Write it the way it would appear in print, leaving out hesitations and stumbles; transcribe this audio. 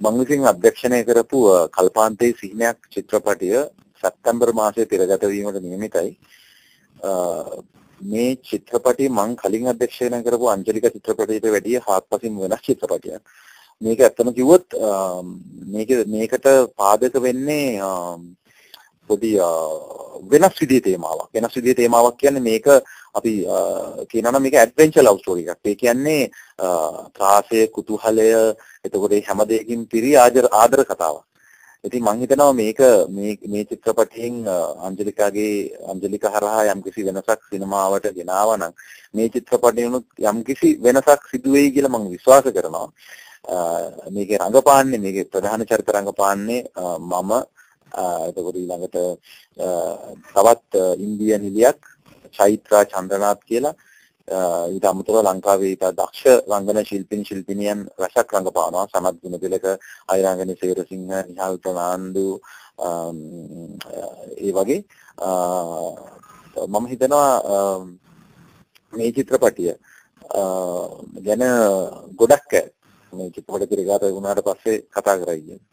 මම විසින් අධ්‍යක්ෂණය කරපු කල්පාන්තයේ සිහිනයක් චිත්‍රපටය සැප්තැම්බර් මාසයේ තිරගත වීමට නියමිතයි. මේ චිත්‍රපටය මම කලින් අධ්‍යක්ෂණය කරපු අංජලික චිත්‍රපටයට වැඩිය හාත්පසින් වෙනස් චිත්‍රපටයක්. මේක ඇත්තම කිව්වොත් මේකට පාදක වෙන්නේ පොඩි වෙනස් විදිහේ තේමාවක්. වෙනස් විදිහේ තේමාවක් කියන්නේ මේක අපි කියනවා නම් මේක ඇඩ්වෙන්චර් ලව් ස්ටෝරි එකක්. ඒ කියන්නේ ත්‍රාසය, කුතුහලය, එතකොට හැම දෙයකින් පිරි ආදර කතාවක්. ඉතින් මම හිතනවා මේ චිත්‍රපටයෙන් අංජලික හරහා යම්කිසි වෙනසක් සිනමාවට ගෙනාවා නම් මේ චිත්‍රපටයෙන් යම්කිසි වෙනසක් සිදු වෙයි කියලා මම විශ්වාස කරනවා. මේකේ රංගපාන්නේ මේකේ ප්‍රධාන චරිත රංගපාන්නේ මම එතකොට ඊළඟට තවත් ඉන්දියන් නිලියක් චෛත්‍රා චන්ද්‍රනාත් කියලා ඊට අමතරව ලංකාවේ ඉතා දක්ෂ රංගන ශිල්පිනියන් රසක් රංගපානවා. සනත් ගුණතිලක, අයිරංගනි සේරසිංහ, නිහාල් ප්‍රනාන්දු ඒ වගේ මම හිතනවා මේ චිත්‍රපටිය ගැන ගොඩක් මේ චිත්‍රපට පිරගත වුණාට පස්සේ කතා කරයි කියන්නේ.